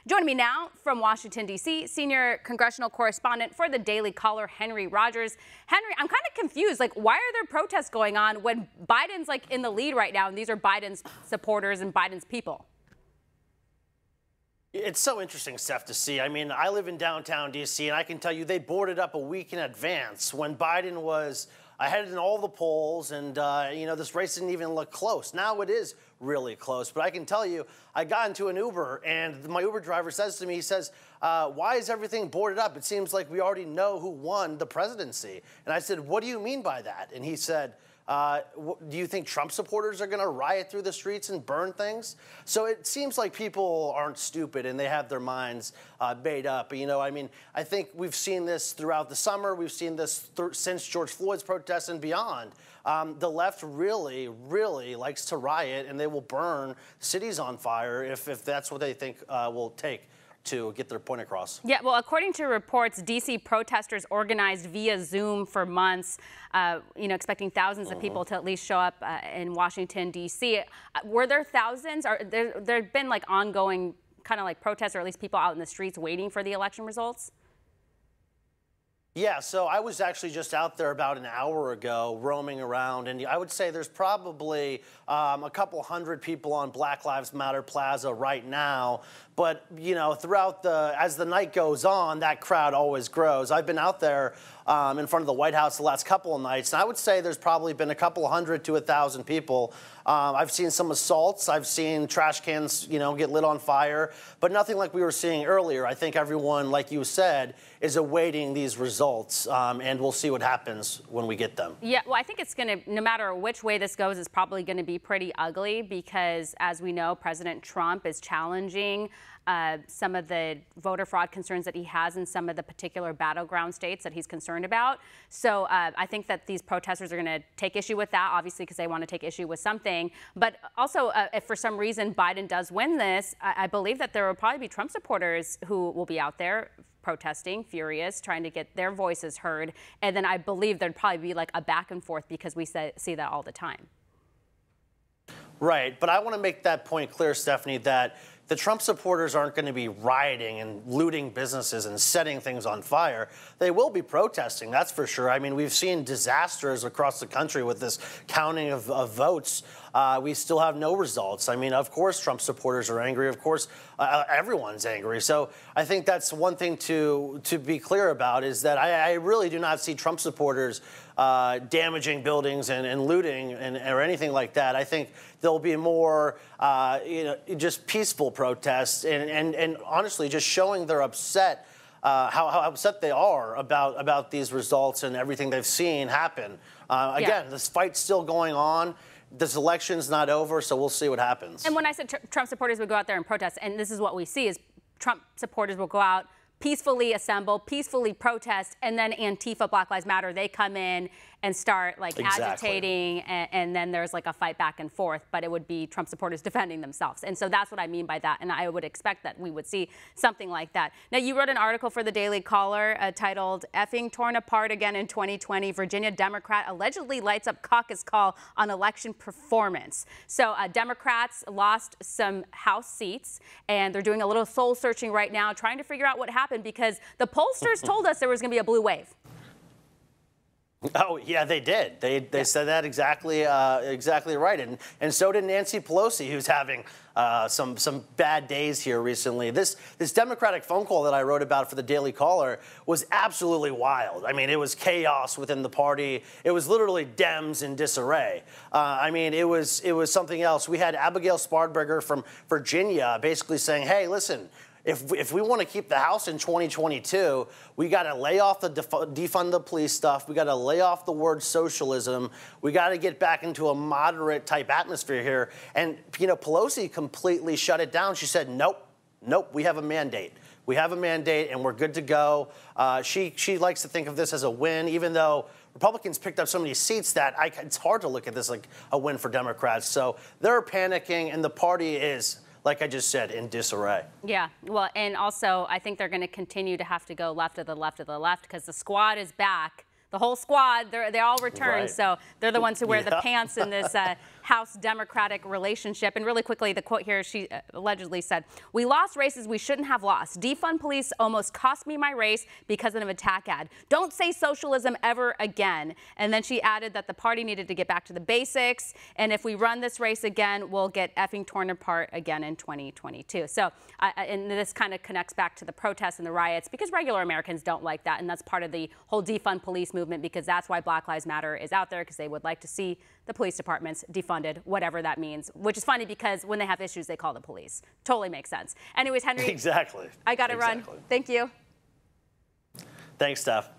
Joining me now from Washington, D.C., senior congressional correspondent for the Daily Caller, Henry Rodgers. Henry, I'm kind of confused. Like, why are there protests going on when Biden's like in the lead right now, and these are Biden's supporters and Biden's people? It's so interesting stuff to see. I mean, I live in downtown D.C., and I can tell you they boarded up a week in advance when Biden was ahead in all the polls, and, this race didn't even look close. Now it is really close, but I can tell you, I got into an Uber, and my Uber driver says to me, he says, why is everything boarded up? It seems like we already know who won the presidency. And I said, what do you mean by that? And he said, do you think Trump supporters are going to riot through the streets and burn things? So it seems like people aren't stupid and they have their minds made up. I think we've seen this throughout the summer. We've seen this since George Floyd's protests and beyond. The left really, really likes to riot, and they will burn cities on fire if that's what they think will take to get their point across. Yeah, well, according to reports, D.C. protesters organized via Zoom for months, expecting thousands of people to at least show up in Washington, D.C. Were there thousands? Or there've been like ongoing kind of like protests, or at least people out in the streets waiting for the election results? Yeah, so I was actually just out there about an hour ago roaming around, and I would say there's probably a couple hundred people on Black Lives Matter Plaza right now. But, as the night goes on, that crowd always grows. I've been out there in front of the White House the last couple of nights, and I would say there's probably been a couple hundred to 1,000 people. I've seen some assaults. I've seen trash cans, get lit on fire, but nothing like we were seeing earlier. I think everyone, like you said, is awaiting these results, and we'll see what happens when we get them. Yeah, well, I think it's going to, no matter which way this goes, it's probably going to be pretty ugly because, as we know, President Trump is challenging some of the voter fraud concerns that he has in some of the particular battleground states that he's concerned about. So I think that these protesters are going to take issue with that, obviously, because they want to take issue with something. But also, if for some reason Biden does win this, I believe that there will probably be Trump supporters who will be out there protesting, furious, trying to get their voices heard. And then I believe there'd probably be like a back and forth because we see that all the time. Right. But I want to make that point clear, Stephanie, that the Trump supporters aren't going to be rioting and looting businesses and setting things on fire. They will be protesting, that's for sure. I mean, we've seen disasters across the country with this counting of votes. We still have no results. I mean, of course, Trump supporters are angry. Of course, everyone's angry. So I think that's one thing to be clear about is that I really do not see Trump supporters damaging buildings and looting or anything like that. I think there'll be more, just peaceful protests and honestly just showing they're upset, how upset they are about these results and everything they've seen happen. Again, this fight's still going on. This election's not over, so we'll see what happens. And when I said Trump supporters would go out there and protest, and this is what we see is Trump supporters will go out, peacefully assemble, peacefully protest, and then Antifa, Black Lives Matter, they come in and start like agitating, and then there's like a fight back and forth, but it would be Trump supporters defending themselves. And so that's what I mean by that, and I would expect that we would see something like that. Now, you wrote an article for the Daily Caller titled, "Effing Torn Apart Again in 2020, Virginia Democrat Allegedly Lights Up Caucus Call on Election Performance." So Democrats lost some House seats, and they're doing a little soul searching right now, trying to figure out what happened because the pollsters told us there was going to be a blue wave. Oh, yeah, they did. They said that exactly right. And so did Nancy Pelosi, who's having some bad days here recently. This Democratic phone call that I wrote about for the Daily Caller was absolutely wild. I mean, it was chaos within the party. It was literally Dems in disarray. I mean, it was something else. We had Abigail Sparberger from Virginia basically saying, hey, listen, if we want to keep the House in 2022, we got to lay off the defund the police stuff. We got to lay off the word socialism. We got to get back into a moderate type atmosphere here. And, Pelosi completely shut it down. She said, nope, we have a mandate. We have a mandate and we're good to go. She likes to think of this as a win, even though Republicans picked up so many seats that it's hard to look at this like a win for Democrats. So they're panicking and the party is, like I just said, in disarray. Yeah, well, and also I think they're going to continue to have to go left of the left of the left because the squad is back. the whole squad, they all returned. Right. So they're the ones who wear the pants in this House Democratic relationship. And really quickly, the quote here, she allegedly said, "We lost races we shouldn't have lost. Defund police almost cost me my race because of an attack ad. Don't say socialism ever again." And then she added that the party needed to get back to the basics. And if we run this race again, we'll get effing torn apart again in 2022. So, and this kind of connects back to the protests and the riots because regular Americans don't like that. And that's part of the whole defund police movement, because that's why Black Lives Matter is out there, because they would like to see the police departments defunded, whatever that means, which is funny because when they have issues, they call the police. Totally makes sense. Anyways, Henry. Exactly. I got to run. Thank you. Thanks, Steph.